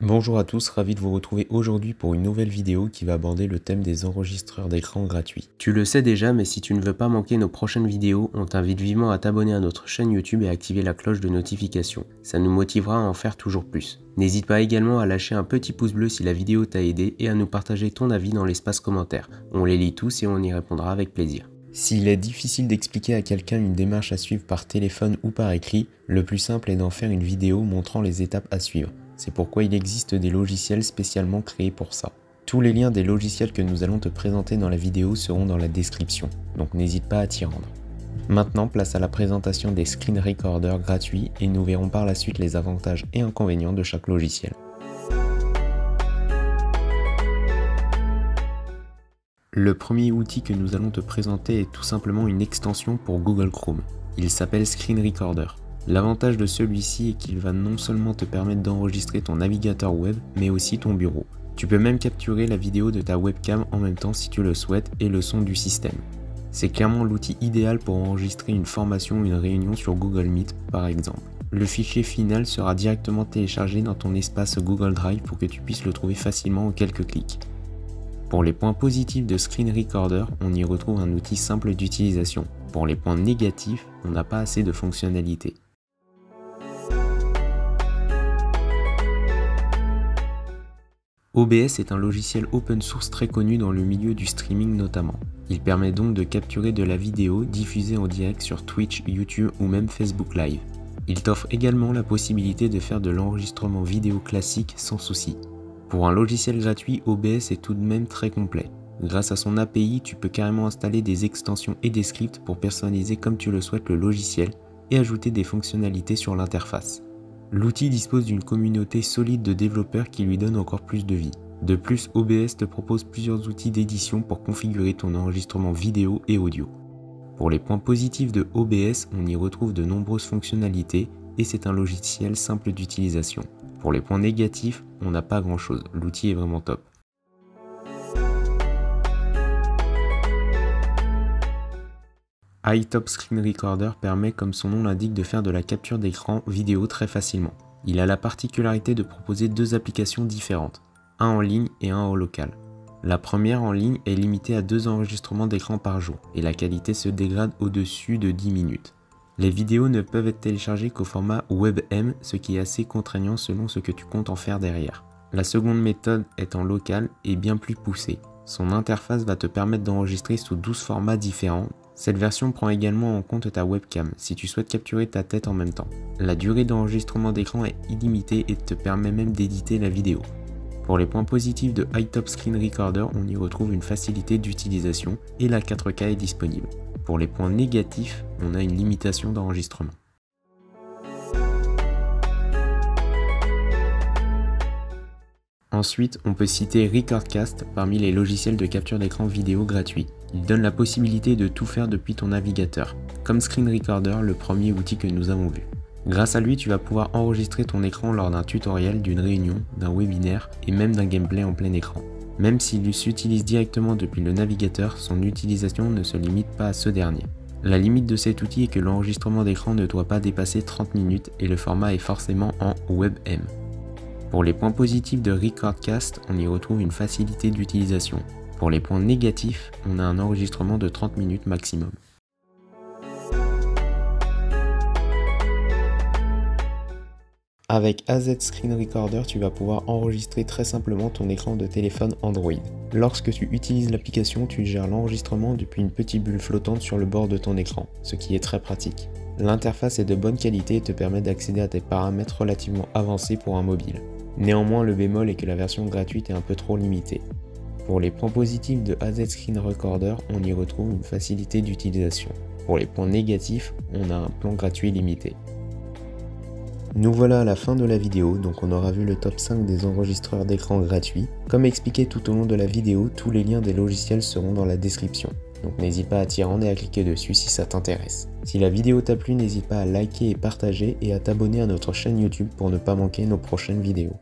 Bonjour à tous, ravi de vous retrouver aujourd'hui pour une nouvelle vidéo qui va aborder le thème des enregistreurs d'écran gratuits. Tu le sais déjà, mais si tu ne veux pas manquer nos prochaines vidéos, on t'invite vivement à t'abonner à notre chaîne YouTube et à activer la cloche de notification. Ça nous motivera à en faire toujours plus. N'hésite pas également à lâcher un petit pouce bleu si la vidéo t'a aidé et à nous partager ton avis dans l'espace commentaire. On les lit tous et on y répondra avec plaisir. S'il est difficile d'expliquer à quelqu'un une démarche à suivre par téléphone ou par écrit, le plus simple est d'en faire une vidéo montrant les étapes à suivre. C'est pourquoi il existe des logiciels spécialement créés pour ça. Tous les liens des logiciels que nous allons te présenter dans la vidéo seront dans la description, donc n'hésite pas à t'y rendre. Maintenant, place à la présentation des screen recorders gratuits et nous verrons par la suite les avantages et inconvénients de chaque logiciel. Le premier outil que nous allons te présenter est tout simplement une extension pour Google Chrome. Il s'appelle Screen Recorder. L'avantage de celui-ci est qu'il va non seulement te permettre d'enregistrer ton navigateur web, mais aussi ton bureau. Tu peux même capturer la vidéo de ta webcam en même temps si tu le souhaites et le son du système. C'est clairement l'outil idéal pour enregistrer une formation ou une réunion sur Google Meet par exemple. Le fichier final sera directement téléchargé dans ton espace Google Drive pour que tu puisses le trouver facilement en quelques clics. Pour les points positifs de Screen Recorder, on y retrouve un outil simple d'utilisation. Pour les points négatifs, on n'a pas assez de fonctionnalités. OBS est un logiciel open source très connu dans le milieu du streaming notamment. Il permet donc de capturer de la vidéo diffusée en direct sur Twitch, YouTube ou même Facebook Live. Il t'offre également la possibilité de faire de l'enregistrement vidéo classique sans souci. Pour un logiciel gratuit, OBS est tout de même très complet. Grâce à son API, tu peux carrément installer des extensions et des scripts pour personnaliser comme tu le souhaites le logiciel et ajouter des fonctionnalités sur l'interface. L'outil dispose d'une communauté solide de développeurs qui lui donne encore plus de vie. De plus, OBS te propose plusieurs outils d'édition pour configurer ton enregistrement vidéo et audio. Pour les points positifs de OBS, on y retrouve de nombreuses fonctionnalités et c'est un logiciel simple d'utilisation. Pour les points négatifs, on n'a pas grand chose, l'outil est vraiment top. iTop Screen Recorder permet, comme son nom l'indique, de faire de la capture d'écran vidéo très facilement. Il a la particularité de proposer deux applications différentes, un en ligne et un en local. La première en ligne est limitée à 2 enregistrements d'écran par jour et la qualité se dégrade au-dessus de 10 minutes. Les vidéos ne peuvent être téléchargées qu'au format WebM, ce qui est assez contraignant selon ce que tu comptes en faire derrière. La seconde méthode est en local et bien plus poussée. Son interface va te permettre d'enregistrer sous 12 formats différents. Cette version prend également en compte ta webcam si tu souhaites capturer ta tête en même temps. La durée d'enregistrement d'écran est illimitée et te permet même d'éditer la vidéo. Pour les points positifs de iTop Screen Recorder, on y retrouve une facilité d'utilisation et la 4K est disponible. Pour les points négatifs, on a une limitation d'enregistrement. Ensuite, on peut citer Recordcast parmi les logiciels de capture d'écran vidéo gratuits. Il donne la possibilité de tout faire depuis ton navigateur, comme Screen Recorder, le premier outil que nous avons vu. Grâce à lui, tu vas pouvoir enregistrer ton écran lors d'un tutoriel, d'une réunion, d'un webinaire et même d'un gameplay en plein écran. Même s'il s'utilise directement depuis le navigateur, son utilisation ne se limite pas à ce dernier. La limite de cet outil est que l'enregistrement d'écran ne doit pas dépasser 30 minutes et le format est forcément en WebM. Pour les points positifs de Recordcast, on y retrouve une facilité d'utilisation. Pour les points négatifs, on a un enregistrement de 30 minutes maximum. Avec AZ Screen Recorder, tu vas pouvoir enregistrer très simplement ton écran de téléphone Android. Lorsque tu utilises l'application, tu gères l'enregistrement depuis une petite bulle flottante sur le bord de ton écran, ce qui est très pratique. L'interface est de bonne qualité et te permet d'accéder à tes paramètres relativement avancés pour un mobile. Néanmoins, le bémol est que la version gratuite est un peu trop limitée. Pour les points positifs de AZ Screen Recorder, on y retrouve une facilité d'utilisation. Pour les points négatifs, on a un plan gratuit limité. Nous voilà à la fin de la vidéo, donc on aura vu le top 5 des enregistreurs d'écran gratuits. Comme expliqué tout au long de la vidéo, tous les liens des logiciels seront dans la description. Donc n'hésite pas à t'y rendre et à cliquer dessus si ça t'intéresse. Si la vidéo t'a plu, n'hésite pas à liker et partager et à t'abonner à notre chaîne YouTube pour ne pas manquer nos prochaines vidéos.